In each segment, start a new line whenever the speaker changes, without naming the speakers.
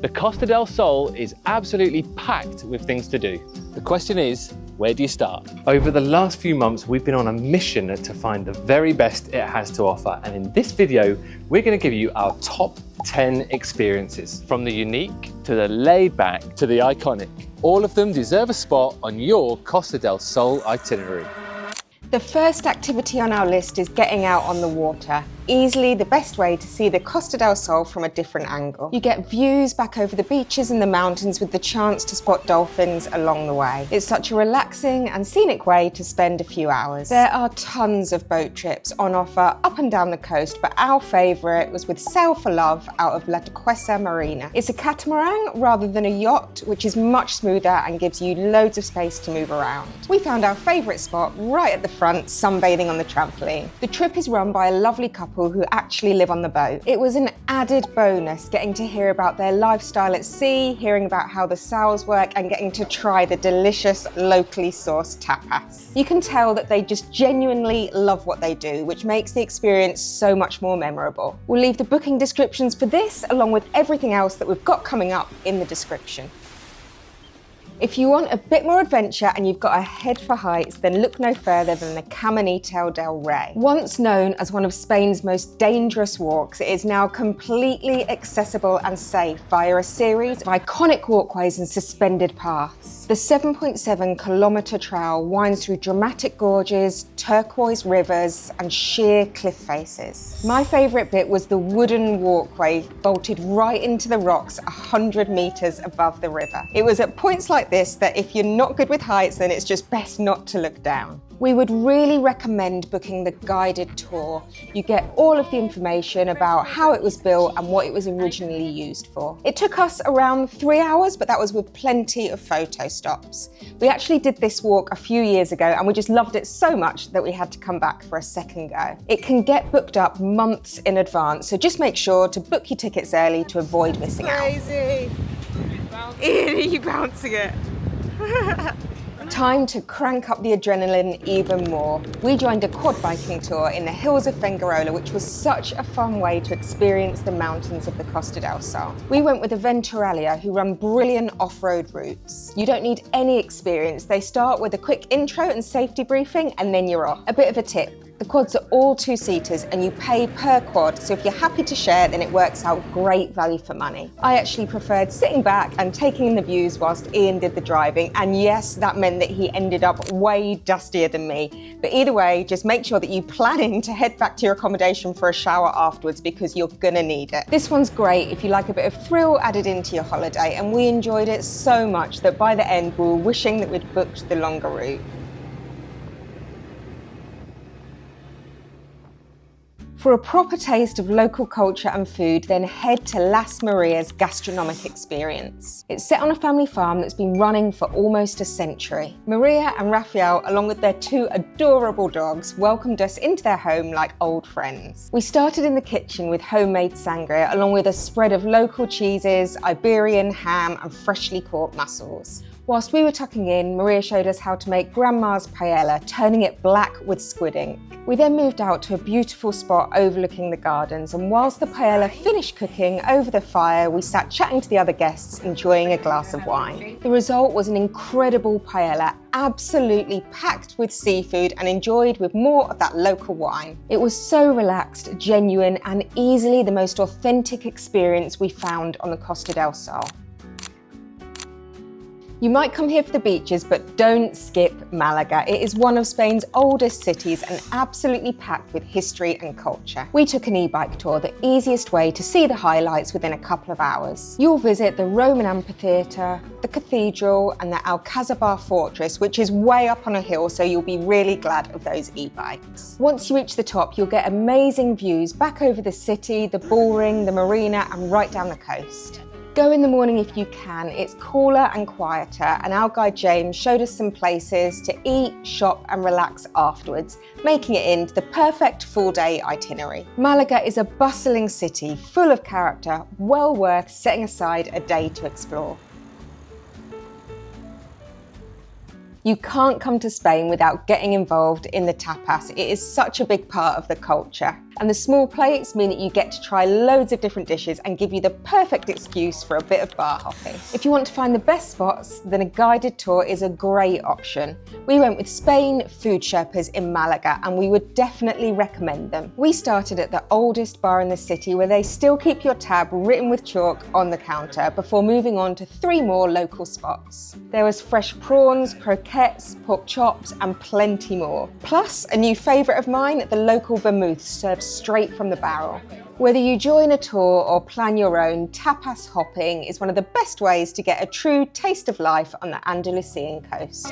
The Costa del Sol is absolutely packed with things to do. The question is, where do you start? Over the last few months, we've been on a mission to find the very best it has to offer. And in this video, we're going to give you our top 10 experiences. From the unique to the laid back to the iconic. All of them deserve a spot on your Costa del Sol itinerary.
The first activity on our list is getting out on the water. Easily the best way to see the Costa del Sol from a different angle. You get views back over the beaches and the mountains with the chance to spot dolphins along the way. It's such a relaxing and scenic way to spend a few hours. There are tons of boat trips on offer up and down the coast, but our favourite was with Sail for Love out of La Duquesa Marina. It's a catamaran rather than a yacht, which is much smoother and gives you loads of space to move around. We found our favourite spot right at the front, sunbathing on the trampoline. The trip is run by a lovely couple who actually live on the boat. It was an added bonus getting to hear about their lifestyle at sea, hearing about how the sails work, and getting to try the delicious locally sourced tapas. You can tell that they just genuinely love what they do, which makes the experience so much more memorable. We'll leave the booking descriptions for this, along with everything else that we've got coming up, in the description. If you want a bit more adventure and you've got a head for heights, then look no further than the Caminito del Rey. Once known as one of Spain's most dangerous walks, it is now completely accessible and safe via a series of iconic walkways and suspended paths. The 7.7-kilometre trail winds through dramatic gorges, turquoise rivers and sheer cliff faces. My favourite bit was the wooden walkway bolted right into the rocks 100 metres above the river. It was at points like this that if you're not good with heights, then it's just best not to look down. We would really recommend booking the guided tour. You get all of the information about how it was built and what it was originally used for. It took us around 3 hours, but that was with plenty of photo stops. We actually did this walk a few years ago and we just loved it so much that we had to come back for a second go. It can get booked up months in advance, so just make sure to book your tickets early to avoid missing out. Crazy! Ian, are you bouncing it? Time to crank up the adrenaline even more. We joined a quad biking tour in the hills of Fuengirola, which was such a fun way to experience the mountains of the Costa del Sol. We went with Aventouralia, who run brilliant off-road routes. You don't need any experience. They start with a quick intro and safety briefing, and then you're off. A bit of a tip. The quads are all two-seaters and you pay per quad, so if you're happy to share, then it works out great value for money. I actually preferred sitting back and taking in the views whilst Ian did the driving, and yes, that meant that he ended up way dustier than me. But either way, just make sure that you plan in to head back to your accommodation for a shower afterwards, because you're gonna need it. This one's great if you like a bit of thrill added into your holiday, and we enjoyed it so much that by the end we were wishing that we'd booked the longer route. For a proper taste of local culture and food, then head to Las Marías Gastronomic experience. It's set on a family farm that's been running for almost a century. Maria and Rafael, along with their two adorable dogs, welcomed us into their home like old friends. We started in the kitchen with homemade sangria, along with a spread of local cheeses, Iberian ham and freshly caught mussels. Whilst we were tucking in, Maria showed us how to make Grandma's paella, turning it black with squid ink. We then moved out to a beautiful spot overlooking the gardens, and whilst the paella finished cooking over the fire, we sat chatting to the other guests, enjoying a glass of wine. The result was an incredible paella, absolutely packed with seafood and enjoyed with more of that local wine. It was so relaxed, genuine, and easily the most authentic experience we found on the Costa del Sol. You might come here for the beaches, but don't skip Malaga. It is one of Spain's oldest cities and absolutely packed with history and culture. We took an e-bike tour, the easiest way to see the highlights within a couple of hours. You'll visit the Roman amphitheatre, the cathedral and the Alcazar fortress, which is way up on a hill, so you'll be really glad of those e-bikes. Once you reach the top, you'll get amazing views back over the city, the bullring, the marina and right down the coast. Go in the morning if you can, it's cooler and quieter, and our guide James showed us some places to eat, shop and relax afterwards, making it into the perfect full-day itinerary. Malaga is a bustling city, full of character, well worth setting aside a day to explore. You can't come to Spain without getting involved in the tapas. It is such a big part of the culture. And the small plates mean that you get to try loads of different dishes and give you the perfect excuse for a bit of bar hopping. If you want to find the best spots, then a guided tour is a great option. We went with Spain Food Sherpas in Malaga, and we would definitely recommend them. We started at the oldest bar in the city, where they still keep your tab written with chalk on the counter, before moving on to 3 more local spots. There was fresh prawns, croquettes, pork chops, and plenty more. Plus, a new favourite of mine, the local vermouth served straight from the barrel. Whether you join a tour or plan your own, tapas hopping is one of the best ways to get a true taste of life on the Andalusian coast.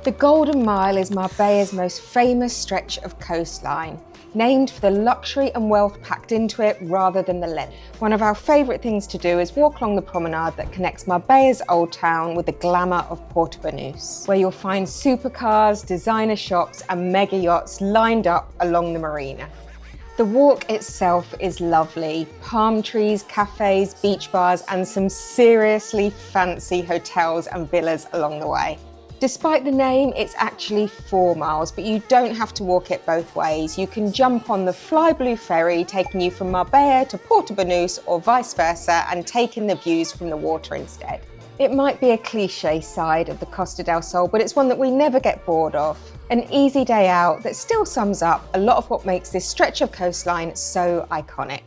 The Golden Mile is Marbella's most famous stretch of coastline, named for the luxury and wealth packed into it rather than the length. One of our favourite things to do is walk along the promenade that connects Marbella's old town with the glamour of Portobanús, where you'll find supercars, designer shops and mega yachts lined up along the marina. The walk itself is lovely. Palm trees, cafes, beach bars and some seriously fancy hotels and villas along the way. Despite the name, it's actually 4 miles, but you don't have to walk it both ways. You can jump on the Fly Blue ferry, taking you from Marbella to Portobanús or vice versa, and take in the views from the water instead. It might be a cliche side of the Costa del Sol, but it's one that we never get bored of. An easy day out that still sums up a lot of what makes this stretch of coastline so iconic.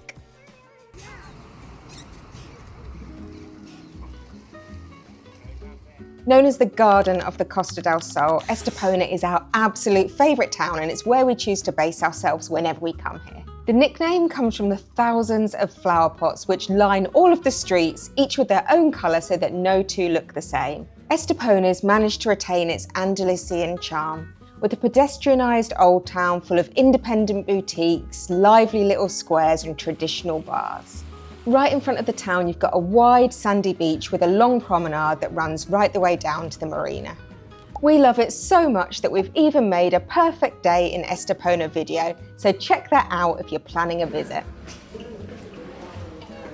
Known as the Garden of the Costa del Sol, Estepona is our absolute favourite town, and it's where we choose to base ourselves whenever we come here. The nickname comes from the thousands of flower pots which line all of the streets, each with their own colour so that no two look the same. Estepona's managed to retain its Andalusian charm, with a pedestrianised old town full of independent boutiques, lively little squares and traditional bars. Right in front of the town, you've got a wide sandy beach with a long promenade that runs right the way down to the marina. We love it so much that we've even made a perfect day in Estepona video, so check that out if you're planning a visit.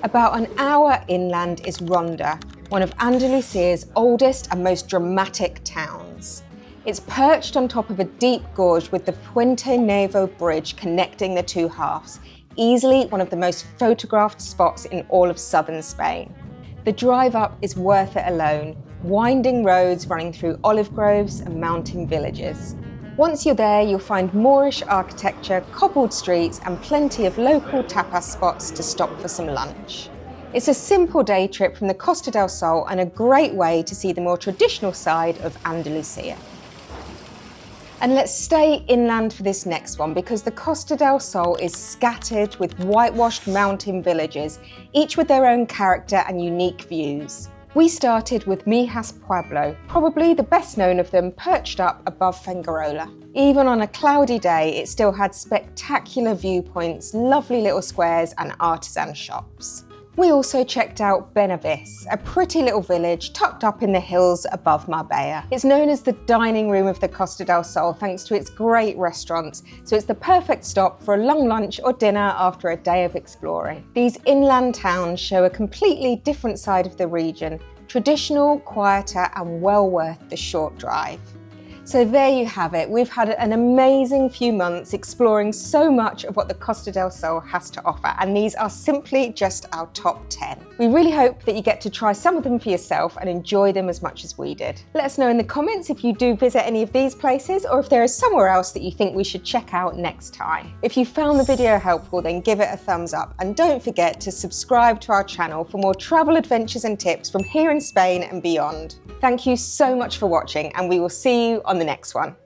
About an hour inland is Ronda, one of Andalusia's oldest and most dramatic towns. It's perched on top of a deep gorge with the Puente Nevo bridge connecting the two halves, easily one of the most photographed spots in all of southern Spain. The drive up is worth it alone, winding roads running through olive groves and mountain villages. Once you're there, you'll find Moorish architecture, cobbled streets and plenty of local tapas spots to stop for some lunch. It's a simple day trip from the Costa del Sol and a great way to see the more traditional side of Andalusia. And let's stay inland for this next one, because the Costa del Sol is scattered with whitewashed mountain villages, each with their own character and unique views. We started with Mijas Pueblo, probably the best known of them, perched up above Fuengirola. Even on a cloudy day, it still had spectacular viewpoints, lovely little squares and artisan shops. We also checked out Benavis, a pretty little village tucked up in the hills above Marbella. It's known as the dining room of the Costa del Sol thanks to its great restaurants, so it's the perfect stop for a long lunch or dinner after a day of exploring. These inland towns show a completely different side of the region, traditional, quieter and well worth the short drive. So there you have it. We've had an amazing few months exploring so much of what the Costa del Sol has to offer, and these are simply just our top 10. We really hope that you get to try some of them for yourself and enjoy them as much as we did. Let us know in the comments if you do visit any of these places, or if there is somewhere else that you think we should check out next time. If you found the video helpful, then give it a thumbs up, and don't forget to subscribe to our channel for more travel adventures and tips from here in Spain and beyond. Thank you so much for watching, and we will see you on the next one.